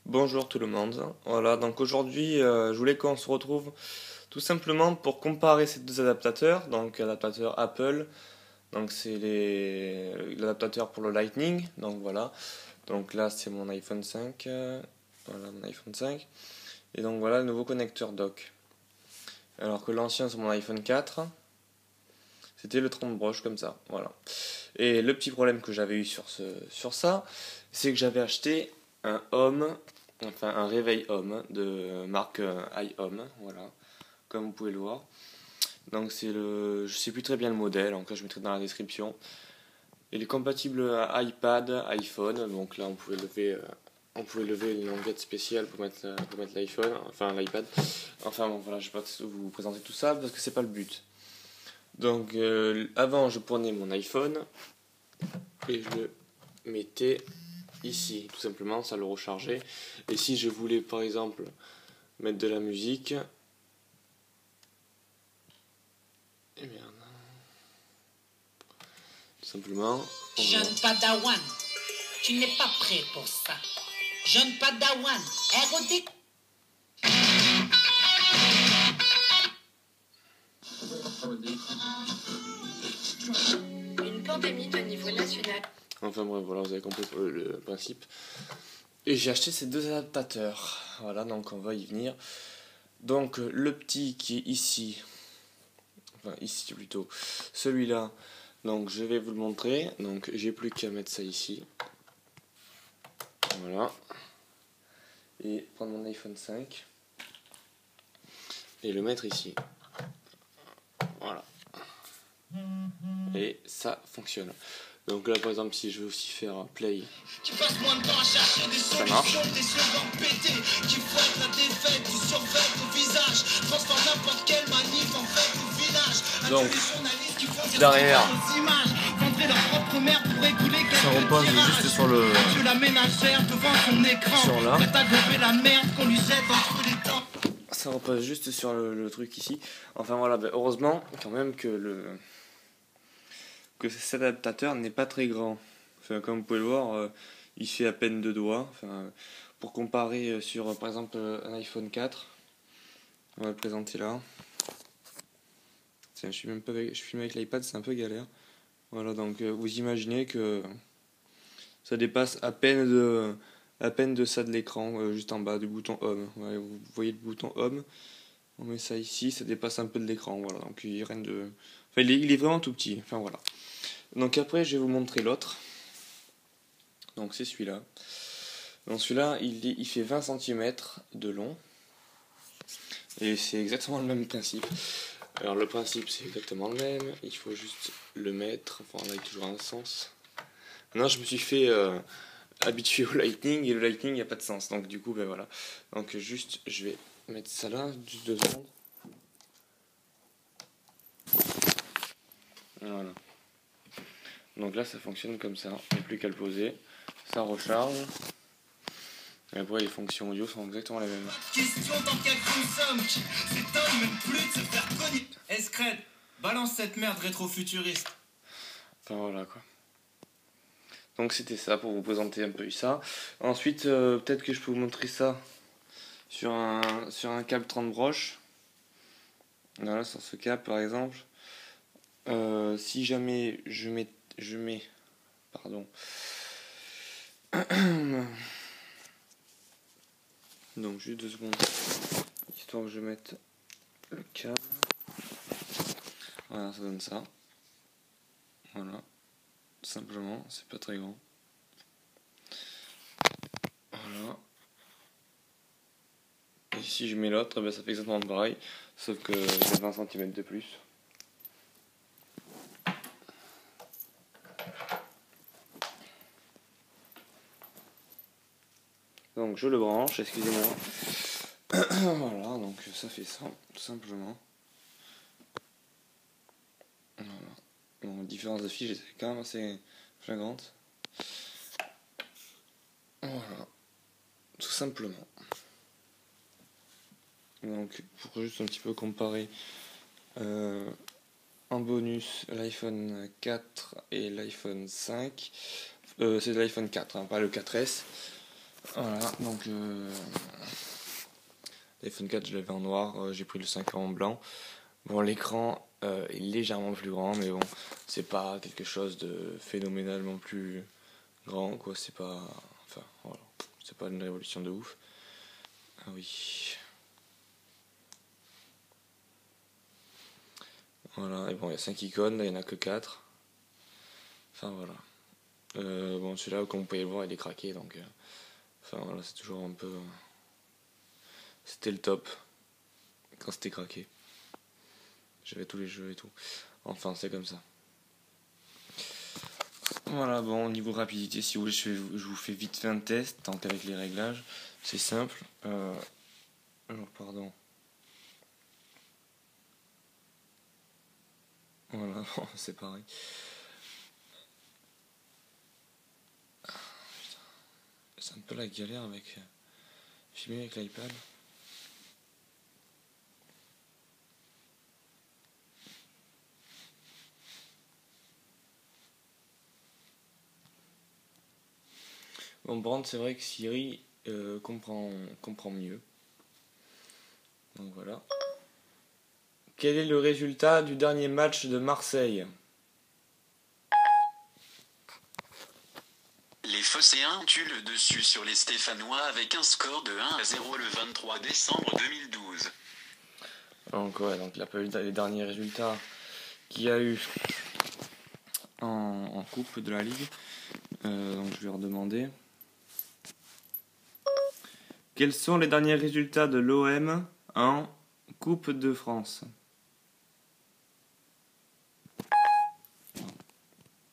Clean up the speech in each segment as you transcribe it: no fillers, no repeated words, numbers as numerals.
Bonjour tout le monde. Voilà, donc aujourd'hui, je voulais qu'on se retrouve tout simplement pour comparer ces deux adaptateurs. Donc, l'adaptateur Apple, donc c'est l'adaptateur pour le Lightning. Donc voilà. Donc là, c'est mon iPhone 5. Voilà, mon iPhone 5. Et donc voilà le nouveau connecteur dock. Alors que l'ancien sur mon iPhone 4, c'était le 30 broches comme ça. Voilà. Et le petit problème que j'avais eu sur ça, c'est que j'avais acheté un Home, enfin un réveil Home de marque iHome, voilà, comme vous pouvez le voir. Donc je sais plus très bien le modèle, en cas je mettrai dans la description. Il est compatible à iPad, iPhone, donc là on pouvait lever une languette spéciale pour mettre l'iPhone, enfin l'iPad. Enfin bon voilà, je vais pas vous présenter tout ça parce que c'est pas le but. Donc avant je prenais mon iPhone et je le mettais ici, tout simplement, ça le rechargeait. Et si je voulais par exemple mettre de la musique, et bien, tout simplement. Jeune Padawan, tu n'es pas prêt pour ça. Jeune Padawan, érodique. Une pandémie de niveau national. Enfin bref, voilà, vous avez compris le principe. Et j'ai acheté ces deux adaptateurs. Voilà, donc on va y venir. Donc le petit qui est ici, enfin ici plutôt, celui-là, donc je vais vous le montrer. Donc j'ai plus qu'à mettre ça ici. Voilà. Et prendre mon iPhone 5 et le mettre ici. Voilà. Et ça fonctionne. Donc là par exemple si je veux aussi faire play, ça marche. Donc derrière, ça repose juste sur le sur là. Ça repose juste sur le truc ici. Enfin voilà, heureusement quand même que cet adaptateur n'est pas très grand. Enfin, comme vous pouvez le voir, il fait à peine 2 doigts. Enfin, pour comparer sur par exemple un iPhone 4, on va le présenter là. Tiens, je filme avec l'iPad, c'est un peu galère. Voilà, donc vous imaginez que ça dépasse à peine de ça de l'écran, juste en bas du bouton Home. Ouais, vous voyez le bouton Home, on met ça ici, ça dépasse un peu de l'écran. Voilà, donc il rien de. Enfin, il est vraiment tout petit. Enfin voilà. Donc après, je vais vous montrer l'autre. Donc c'est celui-là. Donc celui-là, il fait 20 cm de long. Et c'est exactement le même principe. Alors le principe c'est exactement le même. Il faut juste le mettre. Enfin là il est toujours dans le sens. Maintenant je me suis fait habituer au Lightning. Et le Lightning il n'y a pas de sens. Donc du coup ben voilà. Donc juste je vais mettre ça là. Juste 2 secondes. Voilà. Donc là ça fonctionne comme ça. Il n'y a plus qu'à le poser. Ça recharge. Et après les fonctions audio sont exactement les mêmes. Question tant qu'elle consomme, s'étonne même plus de se faire cogner. Escred, balance cette merde rétro-futuriste. Enfin voilà quoi. Donc c'était ça pour vous présenter un peu ça. Ensuite peut-être que je peux vous montrer ça sur un câble 30 broches. Voilà, sur ce câble par exemple. Si jamais je mets pardon. Donc juste 2 secondes, histoire que je mette le câble. Voilà, ça donne ça. Voilà, simplement, c'est pas très grand. Voilà. Et si je mets l'autre, ben, ça fait exactement pareil, sauf que j'ai 20 cm de plus. Donc je le branche, excusez-moi. Voilà, donc ça fait ça, tout simplement. Voilà. Bon, la différence de fiche est quand même assez flagrante. Voilà, tout simplement. Donc pour juste un petit peu comparer en bonus l'iPhone 4 et l'iPhone 5, c'est l'iPhone 4, hein, pas le 4S. Voilà, donc l'iPhone 4 je l'avais en noir, j'ai pris le 5 en blanc. Bon, l'écran est légèrement plus grand, mais bon, c'est pas quelque chose de phénoménalement plus grand, quoi. C'est pas, enfin, voilà, c'est pas une révolution de ouf. Ah oui. Voilà, et bon, il y a 5 icônes, là il n'y en a que 4. Enfin voilà. Bon, celui-là, comme vous pouvez le voir, il est craqué, donc. Enfin voilà, c'est toujours un peu. C'était le top quand c'était craqué. J'avais tous les jeux et tout. Enfin, c'est comme ça. Voilà, bon, au niveau rapidité, si vous voulez, je vous fais vite fait un test, tant qu'avec les réglages. C'est simple. Alors, pardon. Voilà, bon, c'est pareil. C'est un peu la galère avec filmer avec l'iPad. Bon, Brand, c'est vrai que Siri comprend mieux. Donc voilà. Quel est le résultat du dernier match de Marseille? Les Phocéens ont eu le dessus sur les Stéphanois avec un score de 1-0 le 23 décembre 2012. Donc ouais, donc il n'a pas eu les derniers résultats qu'il y a eu en coupe de la Ligue. Donc je vais redemander. Quels sont les derniers résultats de l'OM en Coupe de France?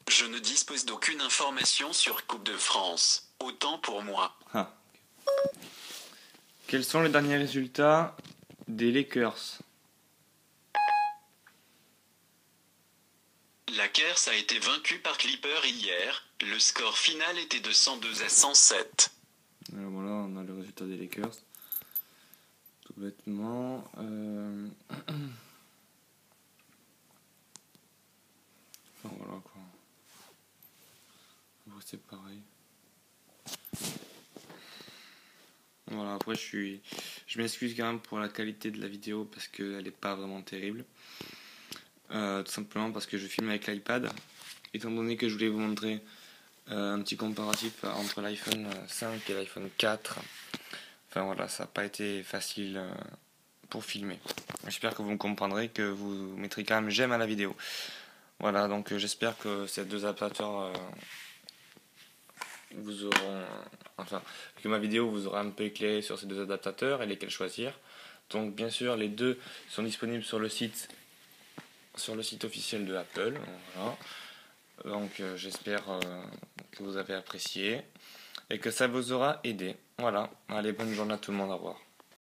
Je ne dispose d'aucune information sur Coupe de France. Autant pour moi. Ah. Quels sont les derniers résultats des Lakers? Lakers a été vaincu par Clippers hier. Le score final était de 102-107. Alors voilà, on a le résultat des Lakers. Tout bêtement. Enfin, voilà quoi. C'est pareil. Voilà, après je m'excuse quand même pour la qualité de la vidéo parce qu'elle n'est pas vraiment terrible. Tout simplement parce que je filme avec l'iPad. Étant donné que je voulais vous montrer un petit comparatif entre l'iPhone 5 et l'iPhone 4. Enfin voilà, ça n'a pas été facile pour filmer. J'espère que vous me comprendrez, que vous mettrez quand même j'aime à la vidéo. Voilà, donc j'espère que ces deux adaptateurs vous auront, enfin, que ma vidéo vous aura un peu éclairé sur ces deux adaptateurs et lesquels choisir. Donc bien sûr, les deux sont disponibles sur le site officiel de Apple. Voilà. Donc j'espère que vous avez apprécié et que ça vous aura aidé. Voilà, allez, bonne journée à tout le monde, au revoir.